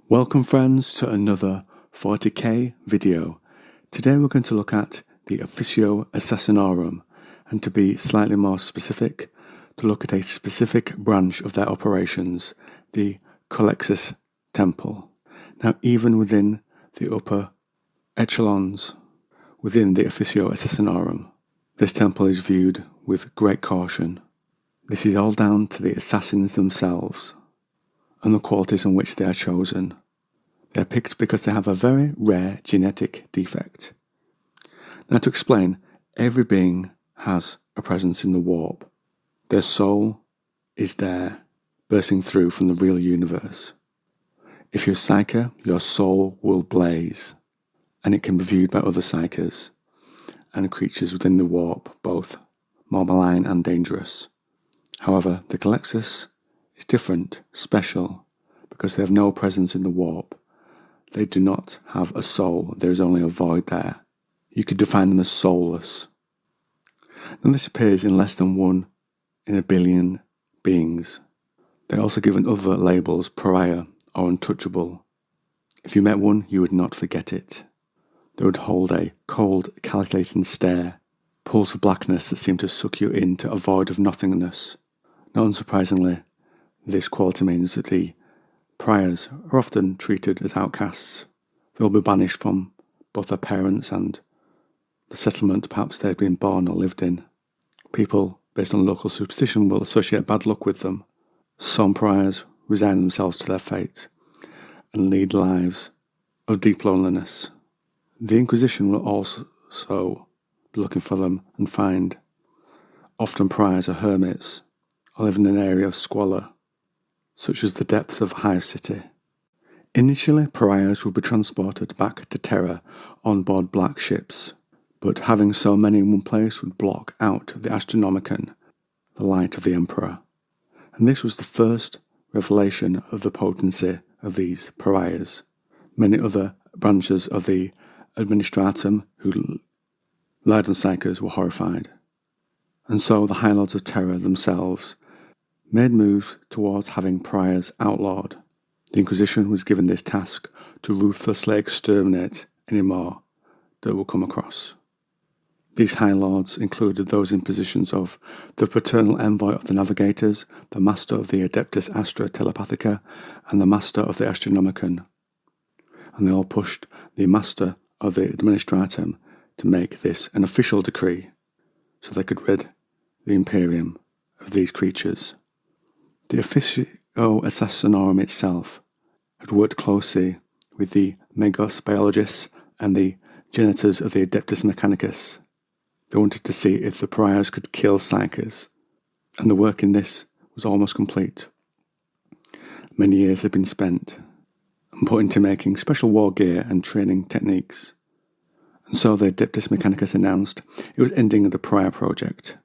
Welcome friends to another 40k video. Today we're going to look at the Officio Assassinorum, and to be slightly more specific, to look at a specific branch of their operations, the Culexus Temple. Now even within the upper echelons within the Officio Assassinorum, this temple is viewed with great caution. This is all down to the assassins themselves and the qualities in which they are chosen. They are picked because they have a very rare genetic defect. Now to explain, every being has a presence in the warp. Their soul is there, bursting through from the real universe. If you're a Psyker, your soul will blaze, and it can be viewed by other Psykers and creatures within the warp, both more malign and dangerous. However, the Culexus is different, special, because they have no presence in the warp. They do not have a soul, there is only a void there. You could define them as soulless. And this appears in less than 1 in a billion beings. They're also given other labels, pariah or untouchable. If you met one, you would not forget it. They would hold a cold, calculating stare, pools of blackness that seem to suck you into a void of nothingness. Not unsurprisingly, this quality means that the pariahs are often treated as outcasts. They will be banished from both their parents and the settlement perhaps they had been born or lived in. People, based on local superstition, will associate bad luck with them. Some pariahs resign themselves to their fate and lead lives of deep loneliness. The Inquisition will also be looking for them and find often pariahs are hermits or live in an area of squalor, such as the depths of a high city. Initially, pariahs would be transported back to Terra on board black ships, but having so many in one place would block out the Astronomicon, the light of the Emperor. And this was the first revelation of the potency of these pariahs. Many other branches of the Administratum who relied on Psykers were horrified. And so the High Lords of Terra themselves made moves towards having pariahs outlawed. The Inquisition was given this task to ruthlessly exterminate any more that would come across. These High Lords included those in positions of the paternal envoy of the Navigators, the master of the Adeptus Astra Telepathica, and the master of the Astronomicon. And they all pushed the master of the Administratum to make this an official decree, so they could rid the Imperium of these creatures. The Officio Assassinorum itself had worked closely with the Magos biologists and the genitors of the Adeptus Mechanicus. They wanted to see if the pariahs could kill Psykers, and the work in this was almost complete. Many years had been spent and put into making special war gear and training techniques. And so the Adeptus Mechanicus announced it was ending the pariah project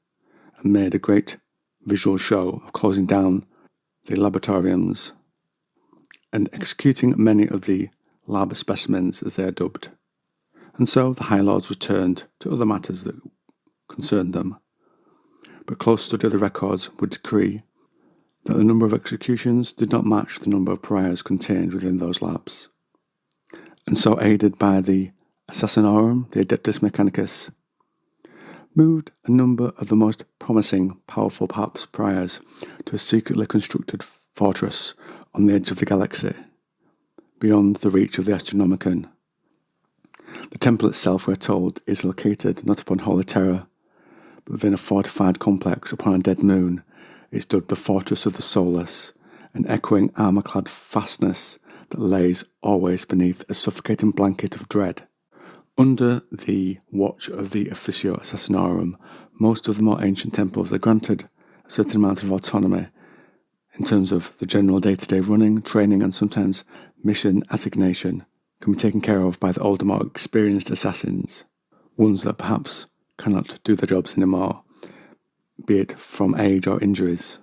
and made a great visual show of closing down the laboratoriums and executing many of the lab specimens, as they are dubbed. And so the High Lords returned to other matters that concerned them. But close study of the records would decree that the number of executions did not match the number of pariahs contained within those labs. And so, aided by the Assassinorum, the Adeptus Mechanicus moved a number of the most promising, powerful perhaps pariahs to a secretly constructed fortress on the edge of the galaxy, beyond the reach of the Astronomicon. The temple itself, we're told, is located not upon Holy Terra, but within a fortified complex upon a dead moon. It's dubbed the Fortress of the Soulless, an echoing armour-clad fastness that lays always beneath a suffocating blanket of dread. Under the watch of the Officio Assassinorum, most of the more ancient temples are granted a certain amount of autonomy in terms of the general day-to-day running, training, and sometimes mission assignation can be taken care of by the older, more experienced assassins, ones that perhaps cannot do their jobs anymore, be it from age or injuries.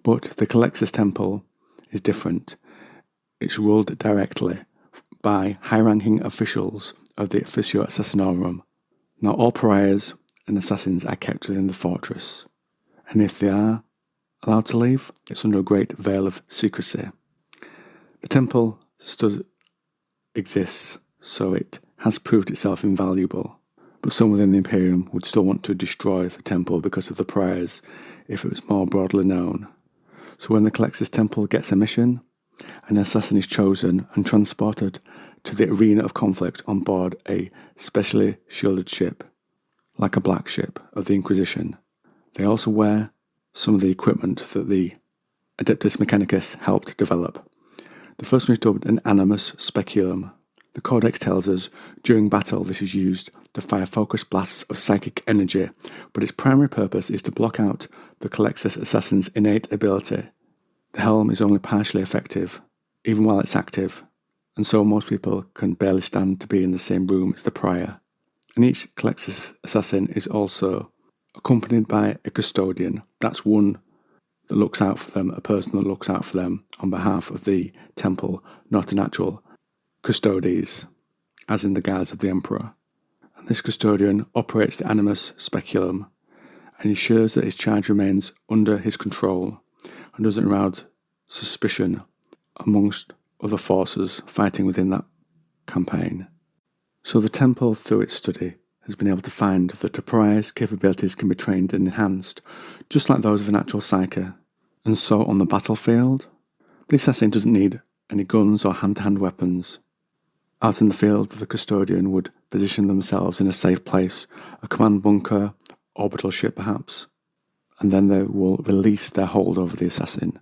But the Culexus Temple is different. It's ruled directly by high-ranking officials of the Officio Assassinorum. Now all pariahs and assassins are kept within the fortress, and if they are allowed to leave, it's under a great veil of secrecy. The temple still exists, so it has proved itself invaluable. But some within the Imperium would still want to destroy the temple because of the prayers if it was more broadly known. So when the Culexus Temple gets a mission, an assassin is chosen and transported to the arena of conflict on board a specially shielded ship, like a black ship of the Inquisition. They also wear some of the equipment that the Adeptus Mechanicus helped develop. The first one is dubbed an Animus Speculum. The Codex tells us during battle this is used to fire focused blasts of psychic energy, but its primary purpose is to block out the Culexus Assassin's innate ability. The helm is only partially effective, even while it's active, and so most people can barely stand to be in the same room as the prior. And each Culexus Assassin is also accompanied by a custodian. That's one that looks out for them, a person that looks out for them on behalf of the temple, not an actual custodes, as in the guards of the Emperor. And this custodian operates the Animus Speculum and ensures that his charge remains under his control and doesn't arouse suspicion amongst other forces fighting within that campaign. So the temple, through its study, has been able to find that the pariah's capabilities can be trained and enhanced, just like those of an actual Psyker. And so on the battlefield, the assassin doesn't need any guns or hand-to-hand weapons. Out in the field, the custodian would position themselves in a safe place, a command bunker, orbital ship perhaps, and then they will release their hold over the assassin.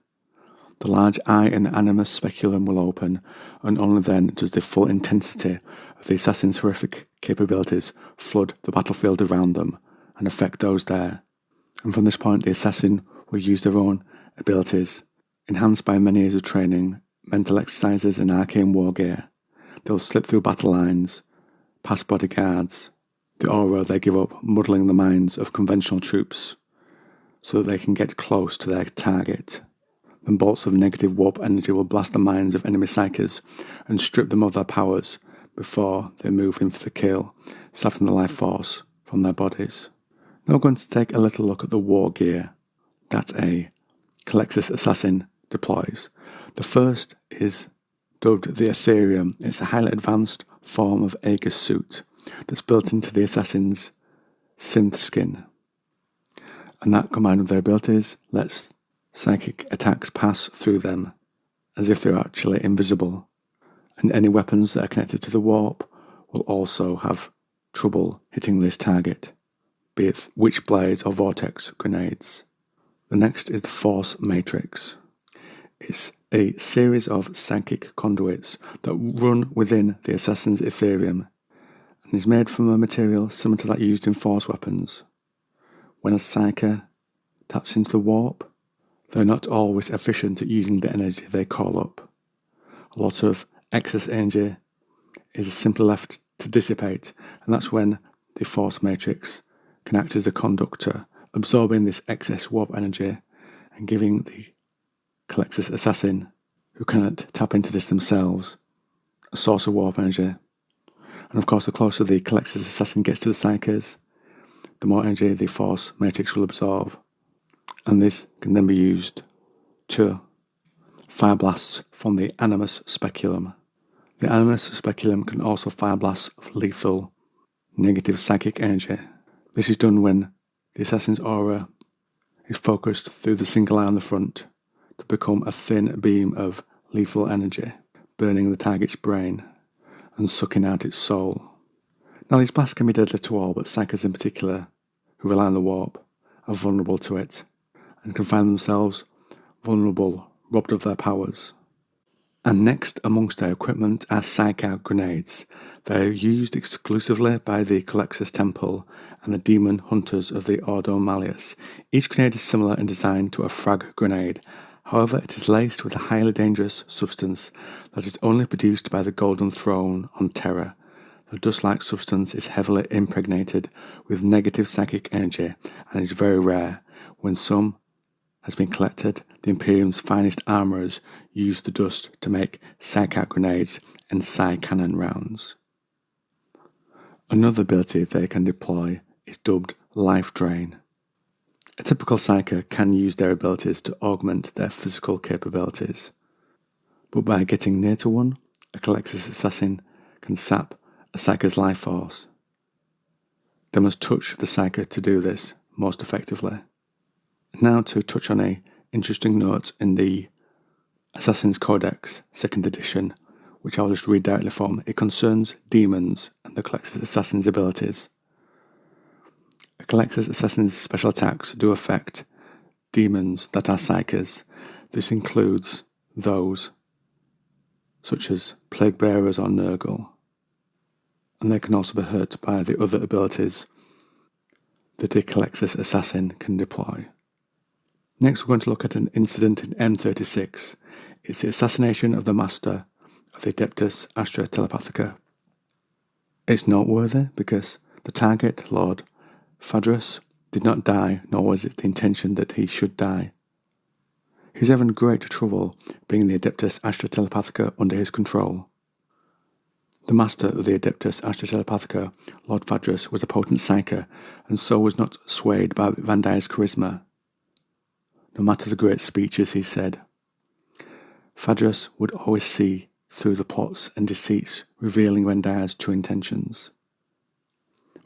The large eye in the Animus Speculum will open, and only then does the full intensity of the assassin's horrific capabilities flood the battlefield around them and affect those there. And from this point, the assassin will use their own abilities, enhanced by many years of training, mental exercises and arcane war gear. They'll slip through battle lines, past bodyguards, the aura they give up muddling the minds of conventional troops so that they can get close to their target. Then bolts of negative warp energy will blast the minds of enemy Psykers and strip them of their powers before they move in for the kill, sapping the life force from their bodies. Now we're going to take a little look at the war gear that a Culexus Assassin deploys. The first is dubbed the Ethereum. It's a highly advanced form of Aegis suit that's built into the assassin's synth skin. And that, combined with their abilities, lets psychic attacks pass through them as if they're actually invisible. And any weapons that are connected to the warp will also have trouble hitting this target, be it witchblades or vortex grenades. The next is the Force Matrix. It's a series of psychic conduits that run within the assassin's Ethereum and is made from a material similar to that used in force weapons. When a Psyker taps into the warp, they're not always efficient at using the energy they call up. A lot of excess energy is simply left to dissipate, and that's when the Force Matrix can act as the conductor, absorbing this excess warp energy and giving the Culexus Assassin, who cannot tap into this themselves, a source of warp energy. And of course, the closer the Culexus Assassin gets to the Psykers, the more energy the Force Matrix will absorb. And this can then be used to fire blasts from the Animus Speculum. The Animus Speculum can also fire blasts of lethal, negative psychic energy. This is done when the assassin's aura is focused through the single eye on the front to become a thin beam of lethal energy, burning the target's brain and sucking out its soul. Now these blasts can be deadly to all, but Psykers in particular, who rely on the warp, are vulnerable to it and can find themselves vulnerable, robbed of their powers. And next amongst their equipment are Psyker grenades. They are used exclusively by the Culexus Temple and the demon hunters of the Ordo Malleus. Each grenade is similar in design to a frag grenade. However, it is laced with a highly dangerous substance that is only produced by the Golden Throne on Terra. The dust-like substance is heavily impregnated with negative psychic energy and is very rare. When some has been collected, the Imperium's finest armourers use the dust to make Psyker grenades and Psy-cannon rounds. Another ability they can deploy is dubbed Life Drain. A typical Psyker can use their abilities to augment their physical capabilities, but by getting near to one, a Culexus Assassin can sap a Psyker's life force. They must touch the Psyker to do this most effectively. Now to touch on an interesting note in the Assassin's Codex 2nd edition, which I'll just read directly from. It concerns demons and the Culexus Assassin's abilities. A Culexus Assassin's special attacks do affect demons that are Psykers. This includes those such as Plague Bearers or Nurgle, and they can also be hurt by the other abilities that a Culexus Assassin can deploy. Next we're going to look at an incident in M36. It's the assassination of the master of the Adeptus Astra Telepathica. It's noteworthy because the target, Lord Phadrus, did not die, nor was it the intention that he should die. He's having great trouble bringing the Adeptus Astra Telepathica under his control. The master of the Adeptus Astra Telepathica, Lord Phadrus, was a potent psyker, and so was not swayed by Van Dyer's charisma, no matter the great speeches he said. Phadrus would always see through the plots and deceits, revealing Van Dyer's true intentions.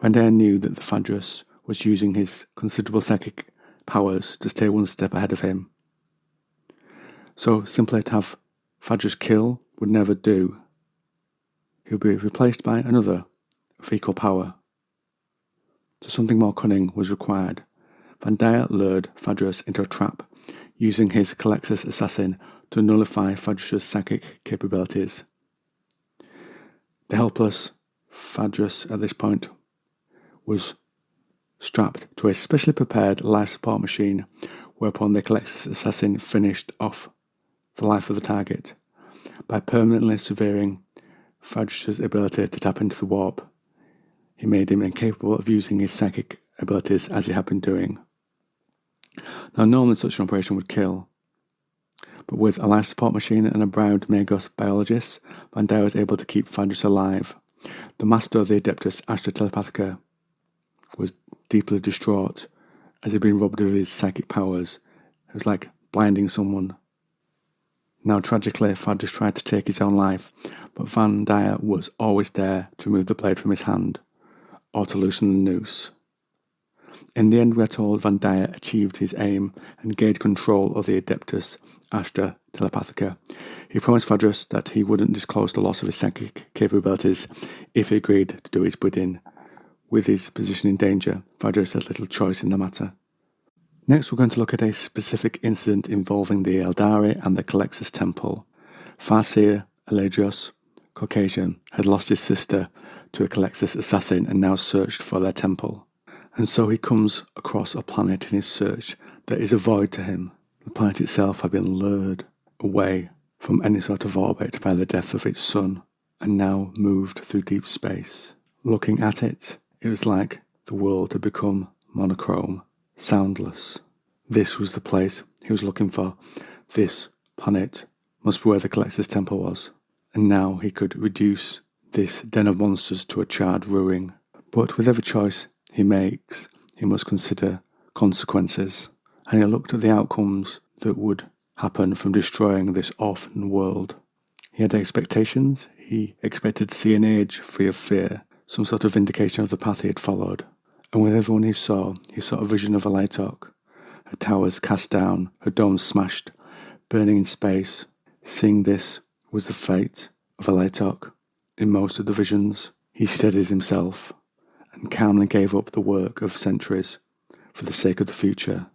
Van Dyer knew that the Phadrus was using his considerable psychic powers to stay one step ahead of him. So simply to have Phadrus kill would never do. He would be replaced by another of equal power. So something more cunning was required. Van Dyer lured Phadrus into a trap, using his Culexus Assassin to nullify Phadrus' psychic capabilities. The helpless Phadrus at this point was strapped to a specially prepared life support machine, whereupon the Culexus Assassin finished off the life of the target by permanently severing Phadrus' ability to tap into the warp. He made him incapable of using his psychic abilities as he had been doing. Now normally such an operation would kill, but with a life support machine and a bribed Magos biologist, Van Dyer was able to keep Phadrus alive. The master of the Adeptus Astra Telepathica was deeply distraught as he'd been robbed of his psychic powers. It was like blinding someone. Now tragically, Phadrus tried to take his own life, but Van Dyer was always there to remove the blade from his hand, or to loosen the noose. In the end, we are told Van Dyer achieved his aim and gained control of the Adeptus Astra Telepathica. He promised Phadrus that he wouldn't disclose the loss of his psychic capabilities if he agreed to do his bidding. With his position in danger, Phadrus had little choice in the matter. Next, we're going to look at a specific incident involving the Eldari and the Culexus Temple. Farseer Eladrios, Caucasian, had lost his sister to a Culexus assassin and now searched for their temple. And so he comes across a planet in his search that is a void to him. The planet itself had been lured away from any sort of orbit by the death of its sun, and now moved through deep space. Looking at it, it was like the world had become monochrome, soundless. This was the place he was looking for. This planet must be where the Culexus Temple was. And now he could reduce this den of monsters to a charred ruin. But with every choice he makes, he must consider consequences. And he looked at the outcomes that would happen from destroying this orphan world. He had expectations. He expected to see an age free of fear, some sort of vindication of the path he had followed. And with everyone he saw a vision of a Lighthawk, her towers cast down, her domes smashed, burning in space. Seeing this was the fate of a Lighthawk. In most of the visions, he steadied himself and calmly gave up the work of centuries for the sake of the future.